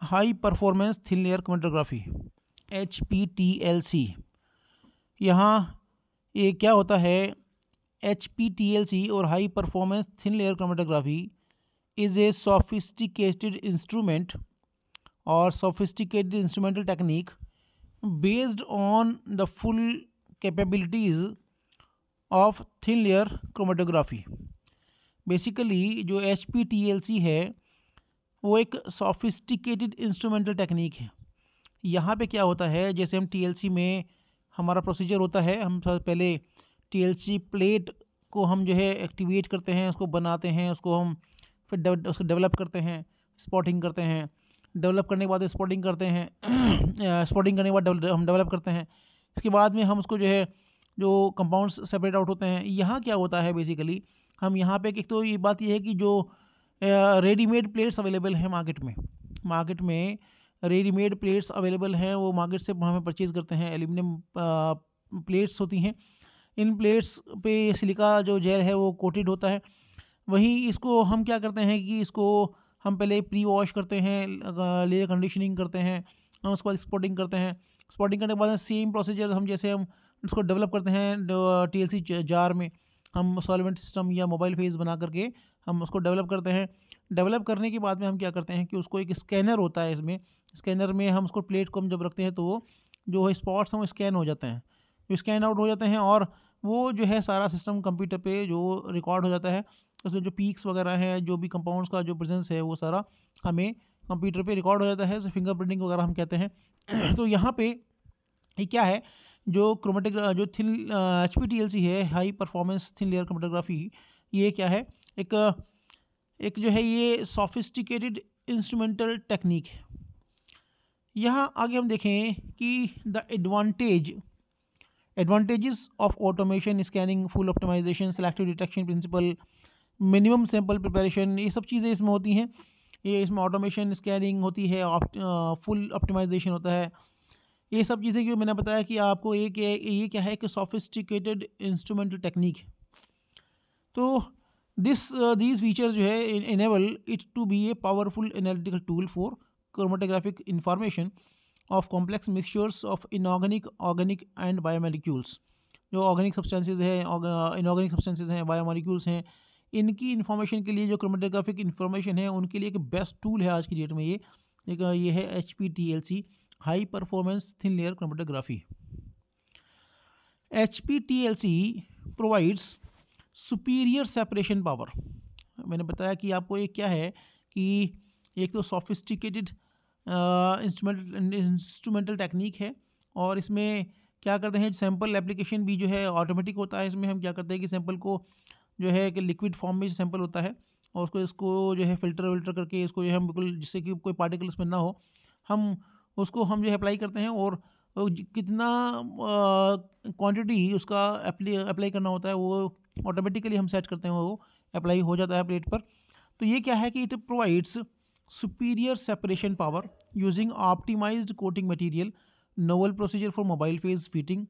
High performance thin layer chromatography HPTLC। यहाँ ये क्या होता है, HPTLC और high performance thin layer chromatography is a sophisticated instrument और sophisticated instrumental technique based on the full capabilities of thin layer chromatography. Basically जो HPTLC है वो एक सोफिस्टिकेटेड इंस्ट्रूमेंटल टेक्निक है। यहाँ पे क्या होता है, जैसे हम TLC में हमारा प्रोसीजर होता है, हम पहले TLC प्लेट को हम जो है एक्टिवेट करते हैं, उसको बनाते हैं, उसको हम फिर उसको डेवलप करते हैं, स्पॉटिंग करते हैं, डेवलप करने के बाद स्पॉटिंग करते हैं स्पॉटिंग करने के बाद हम डेवलप करते हैं। इसके बाद में हम उसको जो है जो कंपाउंड्स सेपरेट आउट होते हैं। यहाँ क्या होता है बेसिकली, हम यहाँ पे एक तो ये बात ये है कि जो रेडीमेड प्लेट्स अवेलेबल हैं मार्केट में रेडीमेड प्लेट्स अवेलेबल हैं, वो मार्केट से हमें परचेज़ करते हैं। एल्यूमिनियम प्लेट्स होती हैं, इन प्लेट्स पे सिलिका जो जेल है वो कोटेड होता है। वहीं इसको हम क्या करते हैं कि इसको हम पहले प्री वॉश करते हैं, लेयर कंडीशनिंग करते हैं, और उसके बाद स्पॉटिंग करते हैं। स्पॉटिंग करने के बाद सेम प्रोसीजर हम जैसे हम इसको डेवलप करते हैं TLC जार में, हम सॉल्वेंट सिस्टम या मोबाइल फेस बना करके हम उसको डेवलप करते हैं। डेवलप करने के बाद में हम क्या करते हैं कि उसको एक स्कैनर होता है, इसमें स्कैनर में हम उसको प्लेट को हम जब रखते हैं तो वो जो स्पॉट्स हैं वो स्कैन हो जाते हैं, जो स्कैन आउट हो जाते हैं, और वो जो है सारा सिस्टम कंप्यूटर पे जो रिकॉर्ड हो जाता है। उसमें जो पीक्स वगैरह हैं, जो भी कंपाउंड्स का जो प्रेजेंस है वो सारा हमें कंप्यूटर पे रिकॉर्ड हो जाता है, फिंगरप्रिंटिंग वगैरह हम कहते हैं। तो यहाँ पे ये क्या है, जो जो थिन HPTLC है, high performance thin layer chromatography, ये क्या है, एक जो है ये सोफिस्टिकेटेड इंस्ट्रूमेंटल टेक्निक है। यहाँ आगे हम देखें कि the advantages of automation, scanning, full optimisation, selective detection principle, minimum sample preparation, ये सब चीज़ें इसमें होती हैं। ये इसमें ऑटोमेशन, स्कैनिंग होती है, फुल ऑप्टिमाइजेशन होता है। ये सब चीज़ें जो मैंने बताया कि आपको ये क्या है कि सोफिस्टिकेटेड इंस्ट्रूमेंटल टेक्निक है। तो दीज फीचर्स जो है enable it to be a powerful analytical tool for chromatographic information of complex mixtures of inorganic, organic and biomolecules. जो ऑर्गेनिक सब्सटेंसेज हैं, इनऑर्गेनिक सब्सटेंसेज हैं, बायोमोलिक्यूल्स हैं, इनकी इन्फॉर्मेशन के लिए जो क्रोमेटोग्राफिक इन्फॉर्मेशन है उनके लिए एक बेस्ट टूल है आज की डेट में। ये है HPTLC, high performance thin layer chromatography. HPTLC provides superior separation power. मैंने बताया कि आपको ये क्या है कि एक तो सोफिस्टिकेटेड इंस्ट्रूमेंटल टेक्निक है, और इसमें क्या करते हैं, सैंपल एप्लीकेशन भी जो है ऑटोमेटिक होता है। इसमें हम क्या करते हैं कि सैंपल को जो है कि लिक्विड फॉर्म में सैंपल होता है, और इसको जो है फ़िल्टर करके इसको जो है हम बिल्कुल, जिससे कि कोई पार्टिकल उसमें ना हो, हम उसको हम जो है अप्लाई करते हैं, और कितना क्वांटिटी उसका अप्लाई करना होता है वो ऑटोमेटिकली हम सेट करते हैं, वो अप्लाई हो जाता है प्लेट पर। तो ये क्या है कि it provides superior separation power using optimised coating material, novel procedure for mobile phase feeding,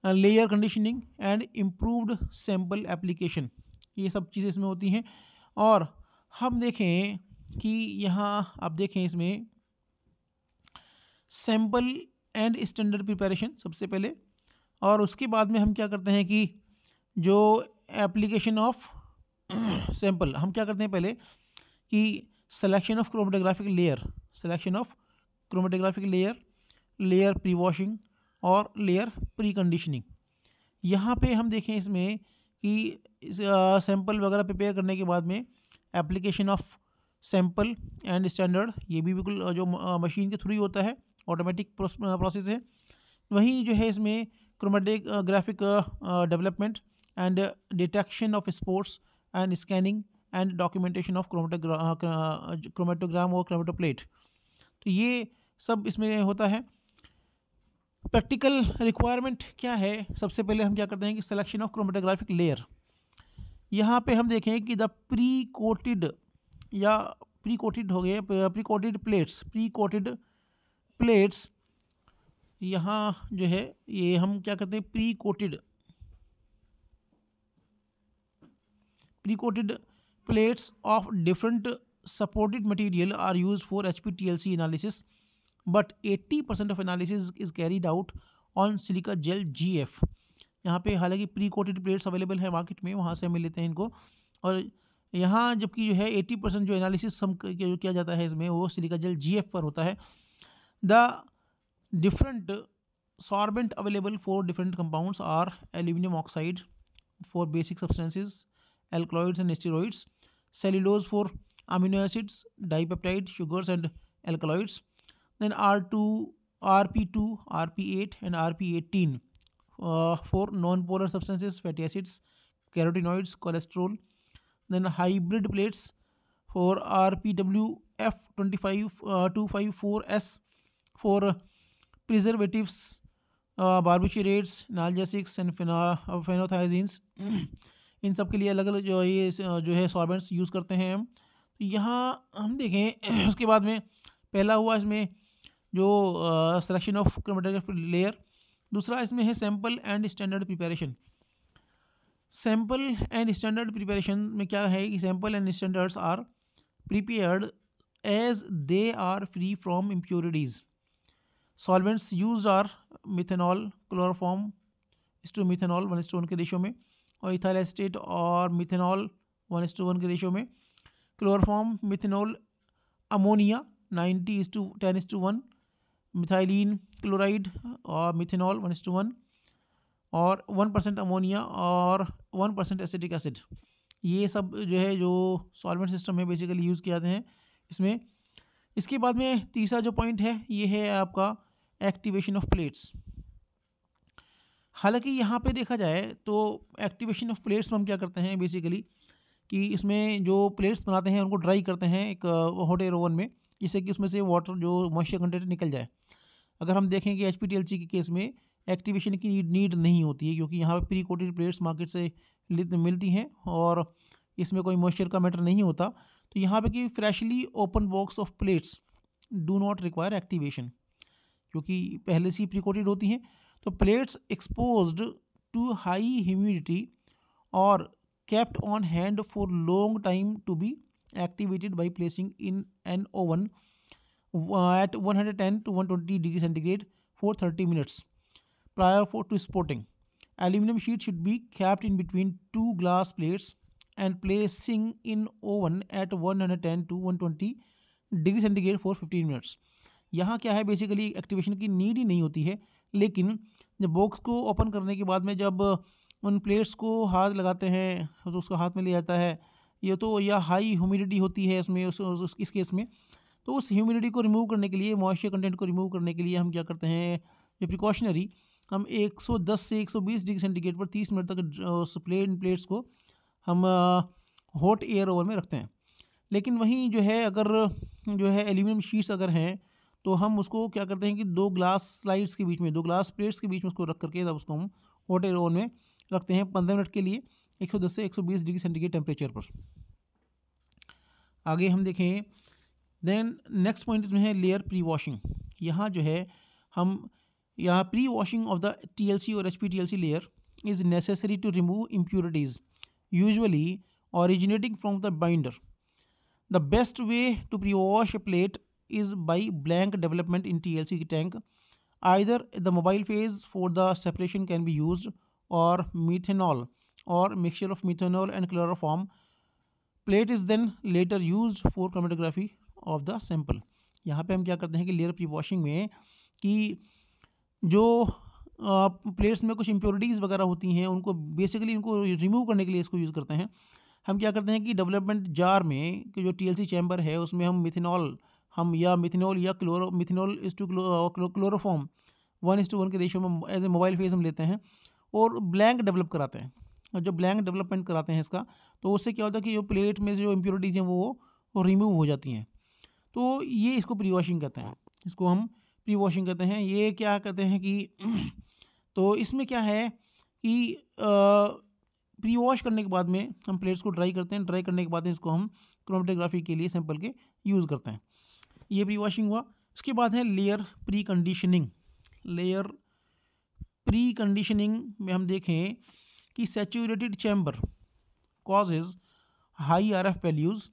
layer conditioning and improved sample application. ये सब चीज़ें इसमें होती हैं। और हम देखें कि यहाँ आप देखें इसमें सैंपल एंड स्टैंडर्ड प्रिपरेशन सबसे पहले, और उसके बाद में हम क्या करते हैं कि जो एप्लीकेशन ऑफ सैंपल हम क्या करते हैं पहले कि selection of chromatographic layer, layer pre washing और लेयर प्री कंडीशनिंग। यहाँ पे हम देखें इसमें कि सैंपल वगैरह प्रिपेयर करने के बाद में application of sample and standard, ये भी बिल्कुल जो मशीन के थ्रू ही होता है, ऑटोमेटिक प्रोसेस है। वहीं जो है इसमें chromatographic development and detection of sports and scanning and documentation of chromatogram और क्रोमेटोप्लेट, तो ये सब इसमें होता है। प्रैक्टिकल रिक्वायरमेंट क्या है, सबसे पहले हम क्या करते हैं कि सिलेक्शन ऑफ क्रोमेटोग्राफिक लेयर। यहाँ पे हम देखें कि द प्री कोटेड हो गए, प्री कोटेड प्लेट्स, यहाँ जो है ये हम क्या करते हैं pre coated plates of different supported material are used for HPTLC analysis, but 80% of analysis is carried out on silica gel GF. यहाँ पे हालांकि प्री कोटेड प्लेट्स अवेलेबल है मार्केट में, वहाँ से हमें लेते हैं इनको, और यहाँ जबकि जो है 80% जो एनालिसिस हम जो किया जाता है इसमें वो सिलिका जेल GF पर होता है. The different sorbent available for different compounds are aluminium oxide for basic substances, alkaloids and steroids, cellulose for amino acids, dipeptide, sugars and alkaloids. Then R2, RP2, RP8 and RP18 for non-polar substances, fatty acids, carotenoids, cholesterol. Then hybrid plates for RPWF25 254S for preservatives, barbiturates, analgesics and phenothiazines. इन सब के लिए अलग अलग जो है solvents use करते हैं हम. तो यहाँ हम देखें उसके बाद में पहला हुआ इसमें जो सिलेक्शन ऑफ क्रोमेटोग्राफी लेयर. दूसरा इसमें है sample and standard preparation. Sample and standard preparation में क्या है कि sample and standards are prepared as they are free from impurities. Solvents use are methanol, chloroform is to methanol 1:1 के ratio में, और इथाइल एसीटेट और मिथेनॉल 1:1 के ratio में. Chloroform, methanol, ammonia 90:10:1, methylene chloride और मिथेनॉल 1:1, और 1% अमोनिया और 1% acetic acid. ये सब जो है जो सॉल्वेंट सिस्टम में बेसिकली यूज़ किए जाते हैं इसमें. इसके बाद में तीसरा जो पॉइंट है ये है आपका एक्टिवेशन ऑफ प्लेट्स. हालांकि यहाँ पे देखा जाए तो एक्टिवेशन ऑफ प्लेट्स में हम क्या करते हैं बेसिकली कि इसमें जो प्लेट्स बनाते हैं उनको ड्राई करते हैं एक हॉट एयर ओवन में, जिससे कि उसमें से वाटर जो मॉइस्चर कंटेंट निकल जाए. अगर हम देखें कि HPTLC के केस में एक्टिवेशन की नीड नहीं होती है, क्योंकि यहाँ पे प्री कोटेड प्लेट्स मार्केट से मिलती हैं और इसमें कोई मॉइस्चर का मैटर नहीं होता. तो यहाँ पे कि freshly open box of plates do not require activation, क्योंकि पहले से ही प्री कोटेड होती हैं. तो plates exposed to high humidity और kept on hand for long time to be activated by placing in an oven at 110 to 120 degree centigrade for 30 minutes prior to spotting. Aluminum sheet should be kept in between two glass plates and placing in oven at 110 to 120 degree centigrade for 15 minutes. यहाँ क्या है basically activation की need ही नहीं होती है, लेकिन जब box को ओपन करने के बाद में जब उन प्लेट्स को हाथ लगाते हैं तो उसको हाथ में ले जाता है, ये तो या हाई ह्यूमिडिटी होती है इसमें इस केस में. तो उस ह्यूमिडिटी को रिमूव करने के लिए, मॉइस्चर कंटेंट को रिमूव करने के लिए हम क्या करते हैं, जो प्रिकॉशनरी हम 110 से 120 डिग्री सेंटीग्रेड पर 30 मिनट तक उस प्लेट्स को हम हॉट एयर ओवन में रखते हैं. लेकिन वहीं जो है अगर जो है एल्यूमिनियम शीट्स अगर हैं तो हम उसको क्या करते हैं कि 2 ग्लास स्लाइड्स के बीच में, 2 ग्लास प्लेट्स के बीच में उसको रख करके तब उसको हम हॉट एयर ओवन में रखते हैं 15 मिनट के लिए 110 से 120 डिग्री सेंटीग्रेड टेम्परेचर पर. आगे हम देखें देन नेक्स्ट पॉइंट इसमें है लेयर प्री वॉशिंग. यहाँ जो है हम यहाँ pre washing of the TLC और HPTLC layer is necessary to remove impurities usually originating from the binder. The best way to pre-wash a plate is by blank development in TLC tank. Either the mobile phase for the separation can be used or methanol or mixture of methanol and chloroform. Plate is then later used for chromatography of the sample. यहाँ पे हम क्या करते हैं कि layer pre washing में कि जो प्लेट्स में कुछ इम्प्योरिटीज़ वगैरह होती हैं उनको बेसिकली उनको रिमूव करने के लिए इसको यूज़ करते हैं. हम क्या करते हैं कि डेवलपमेंट जार में कि जो TLC चैम्बर है उसमें हम मिथेनॉल या मिथेनॉल इस टू क्लोरोफॉर्म 1:1 के रेशियो में एज ए मोबाइल फेज हम लेते हैं और ब्लैंक डेवलप कराते हैं. और जब ब्लैंक डेवलपमेंट कराते हैं इसका तो उससे क्या होता है कि जो प्लेट में से जो इम्प्योरिटीज़ हैं वो रिमूव हो जाती हैं. तो ये इसको प्री वॉशिंग कहते हैं, इसको हम प्री वॉशिंग कहते हैं. ये क्या कहते हैं कि तो इसमें क्या है कि प्री वॉश करने के बाद में हम प्लेट्स को ड्राई करते हैं. ड्राई करने के बाद इसको हम क्रोमेटोग्राफी के लिए सैंपल के यूज़ करते हैं. ये प्री वॉशिंग हुआ. उसके बाद है layer pre conditioning. Layer pre conditioning में हम देखें कि saturated chamber causes high RF values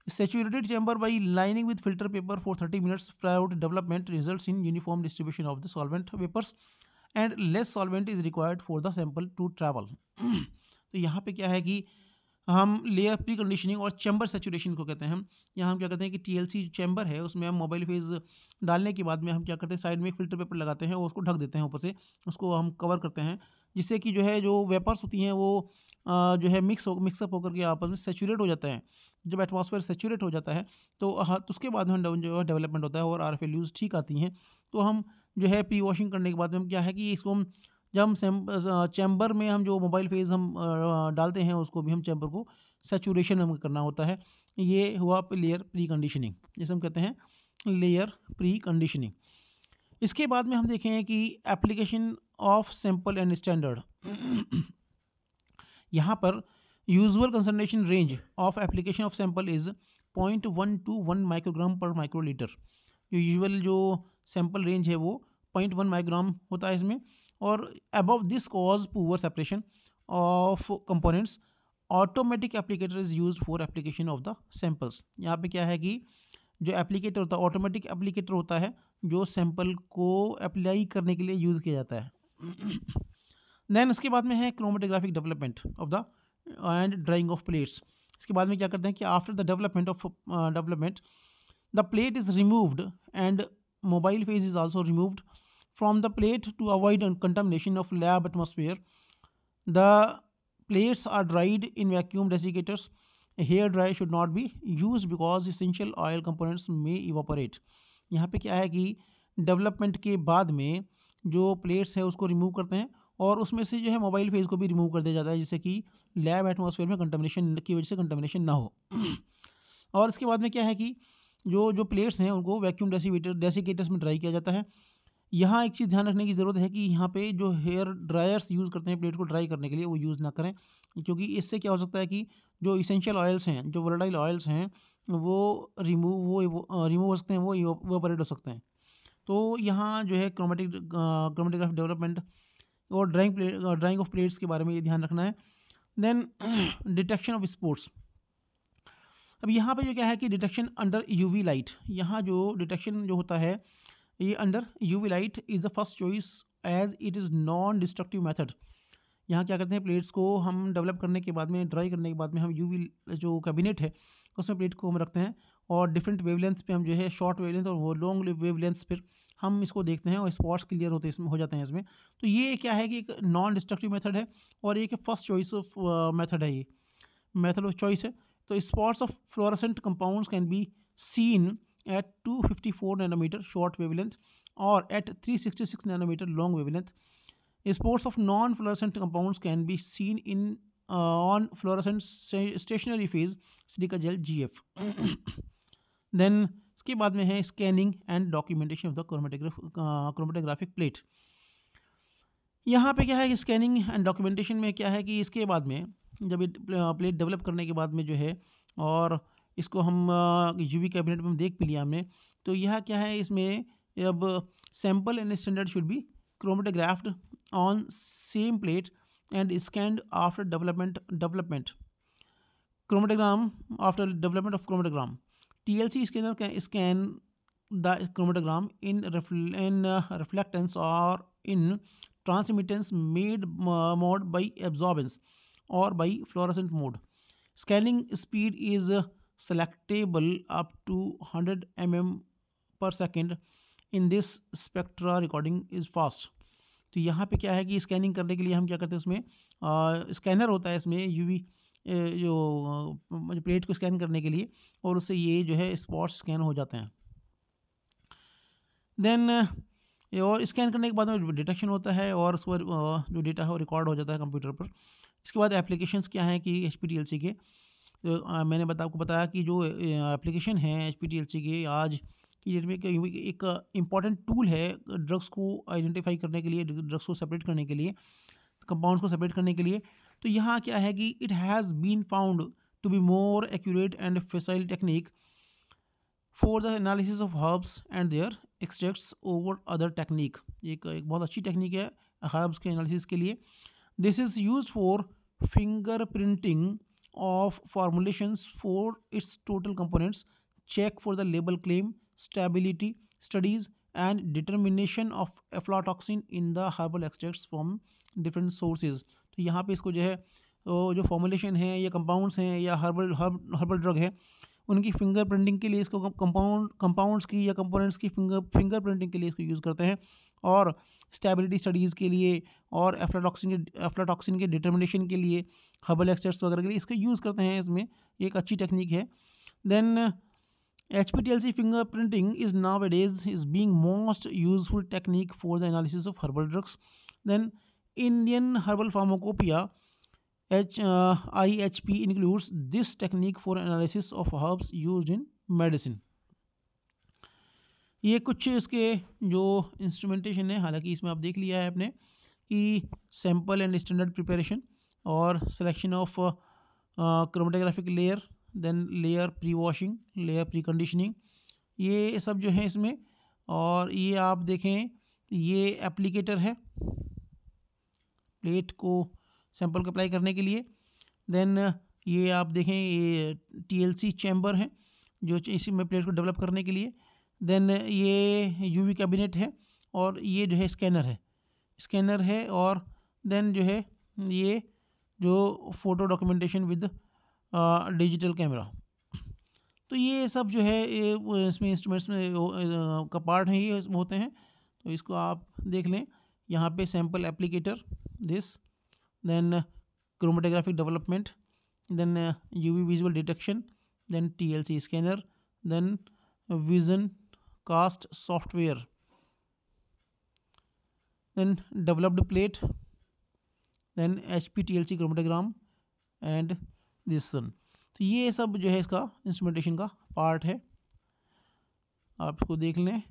Saturated chamber by lining with filter paper for 30 minutes prior to development results in uniform distribution of the solvent vapors and less solvent is required for the sample to travel. तो यहाँ पे क्या है कि हम layer pre conditioning और chamber saturation को कहते हैं। हम यहाँ हम क्या करते हैं कि टीएलसी जो चैम्बर है उसमें हम मोबाइल फेज डालने के बाद में हम क्या करते हैं, साइड में एक फिल्टर पेपर लगाते हैं और उसको ढक देते हैं, ऊपर से उसको हम कवर करते हैं, जिससे कि जो है जो वेपर्स होती हैं वो जो है मिक्सअप होकर के आपस में सेचुरेट हो जाता है। जब एटमॉस्फेयर सेचुरेट हो जाता है तो तो उसके बाद में जो है डेवलपमेंट होता है और आर एफ वैल्यूज़ ठीक आती हैं। तो हम जो है प्री वॉशिंग करने के बाद में हम क्या है कि इसको हम जब हम चैम्बर में हम जो मोबाइल फेज हम डालते हैं उसको भी हम चैम्बर को सेचुरेशन हमें करना होता है। ये हुआ लेयर प्री कंडीशनिंग, जिसे हम कहते हैं लेयर प्री कंडीशनिंग। इसके बाद में हम देखें कि application of sample and standard. यहाँ पर usual concentration range of application of sample is 0.1 to 1 microgram पर माइक्रोलीटर। जो यूजुअल जो सैंपल रेंज है वो 0.1 माइक्रोग्राम होता है इसमें, और above this cause poor separation of components automatic applicator is used for application of the samples. यहाँ पे क्या है कि जो एप्लीकेटर होता है ऑटोमेटिक एप्लीकेटर होता है जो सैंपल को अप्लाई करने के लिए यूज़ किया जाता है। देन उसके बाद में है chromatographic development of the and drying of plates. इसके बाद में क्या करते हैं कि after the development the plate is removed and mobile phase is also removed from the plate to avoid contamination of lab atmosphere. The plates are dried in vacuum desiccators. A hair dryer should not be used because essential oil components may evaporate. यहाँ पे क्या है कि development के बाद में जो plates है उसको रिमूव करते हैं और उसमें से जो है मोबाइल फेज को भी रिमूव कर दिया जाता है, जिससे कि लैब एटमॉस्फेयर में कंटामिनेशन की वजह से कंटामिनेशन ना हो। और इसके बाद में क्या है कि जो प्लेट्स हैं उनको वैक्यूम डेसिकेटर्स में ड्राई किया जाता है। यहाँ एक चीज़ ध्यान रखने की ज़रूरत है कि यहाँ पे जो हेयर ड्रायर्स यूज़ करते हैं प्लेट को ड्राई करने के लिए वो यूज़ ना करें, क्योंकि इससे क्या हो सकता है कि जो इसेंशियल ऑयल्स हैं, जो वोलेटाइल ऑयल्स हैं, वो रिमूव हो सकते हैं, वो इवेपोरेट हो सकते हैं। तो यहाँ जो है क्रोमेटोग्राफी डेवलपमेंट और ड्राइंग ऑफ प्लेट्स के बारे में ये ध्यान रखना है। Then detection of spots. अब यहाँ पे जो क्या है कि डिटेक्शन अंडर यूवी लाइट। यहाँ जो डिटेक्शन जो होता है ये under UV light is the first choice as it is non destructive method. यहाँ क्या करते हैं, प्लेट्स को हम डेवलप करने के बाद में, ड्राई करने के बाद में हम यूवी जो कैबिनेट है उसमें प्लेट को हम रखते हैं और डिफरेंट वेवलेंथ्स पे हम जो है शॉर्ट वेवलेंथ और वो लॉन्ग वेवलेंथ्स पर हम इसको देखते हैं और स्पॉट्स क्लियर होते इसमें हो जाते हैं इसमें। तो ये क्या है कि एक नॉन डिस्ट्रक्टिव मेथड है और एक फर्स्ट चॉइस ऑफ मेथड है, ये मेथड ऑफ चॉइस है। तो spots of fluorescent compounds can be seen at 254 nanometer short wavelength or at 366 nanometer long wavelength. Spots of non-fluorescent compounds can be seen in on fluorescent stationary phase silica gel GF. Then इसके बाद में है scanning and documentation of the chromatographic plate. यहाँ पे क्या है कि scanning and documentation में क्या है कि इसके बाद में जब ये प्लेट डेवलप करने के बाद में जो है और इसको हम यूवी कैबिनेट में देख भी लिया हमने, तो यह क्या है इसमें अब sample and standard should be chromatographed on same plate and scanned after development chromatogram after development of chromatogram. TLC scanner can scan the chromatogram in reflectance और in transmittance mode by absorbance or by fluorescent mode. Scanning speed is selectable up to 100 mm per second. In this spectra recording is fast. तो यहाँ पे क्या है कि scanning करने के लिए हम क्या करते हैं, उसमें स्कैनर होता है इसमें यूवी जो प्लेट को स्कैन करने के लिए, और उससे ये जो है स्पॉट स्कैन हो जाते हैं। देन और स्कैन करने के बाद में डिटेक्शन होता है और उस पर जो डेटा है वो रिकॉर्ड हो जाता है कंप्यूटर पर। इसके बाद एप्लीकेशंस क्या हैं कि HPTLC के, तो मैंने आपको बताया कि जो एप्लीकेशन है HPTLC के आज की डेट में एक इम्पॉर्टेंट टूल है ड्रग्स को आइडेंटिफाई करने के लिए, ड्रग्स को सेपरेट करने के लिए, कंपाउंड्स को सेपरेट करने के लिए। तो यहाँ क्या है कि it has been found to be more accurate and facile technique for the analysis of herbs and their extracts over other technique. एक बहुत अच्छी टेक्निक है हर्ब्स के एनालिसिस के लिए। This is used for finger printing of formulations for its total components, check for the label claim, stability studies and determination of aflatoxin in the herbal extracts from different sources। तो यहाँ पे इसको जो है जो formulation है या compounds हैं या हर्बल ड्रग है उनकी फिंगर प्रिंटिंग के लिए इसको कंपाउंड्स की या कंपोनेंट्स की फिंगर प्रिंटिंग के लिए इसको यूज़ करते हैं, और स्टेबिलिटी स्टडीज़ के लिए और एफ्लाटॉक्सिन के डिटर्मिनेशन के लिए हर्बल एक्सट्रैक्ट्स वगैरह के लिए इसका यूज़ करते हैं। इसमें एक अच्छी टेक्निक है। Then HPTLC fingerprinting is nowadays is being most useful technique for the analysis of herbal drugs. Then Indian Herbal Pharmacopoeia IHP includes this technique for analysis of herbs used in medicine. ये कुछ इसके जो instrumentation है, हालांकि इसमें आप देख लिया है आपने कि सैम्पल एंड स्टैंडर्ड प्रिपरेशन और selection of chromatographic layer, then layer pre washing, layer pre conditioning, ये सब जो है इसमें। और ये आप देखें ये एप्लीकेटर है प्लेट को सैंपल को अप्लाई करने के लिए। देन ये आप देखें ये TLC चैम्बर है जो इसी में प्लेट को डेवलप करने के लिए। देन ये UV कैबिनेट है और ये जो है स्कैनर है और देन जो है ये जो photo documentation with digital camera. तो ये सब जो है ये इसमें इंस्ट्रूमेंट्स में का पार्ट है, ये होते हैं। तो इसको आप देख लें यहाँ पे sample applicator this, then chromatographic development, then UV visual detection, then TLC scanner, then vision कास्ट software, then developed plate, then HPTLC chromatogram and this one. तो ये सब जो है इसका इंस्ट्रूमेंटेशन का पार्ट है, आप इसको देख लें।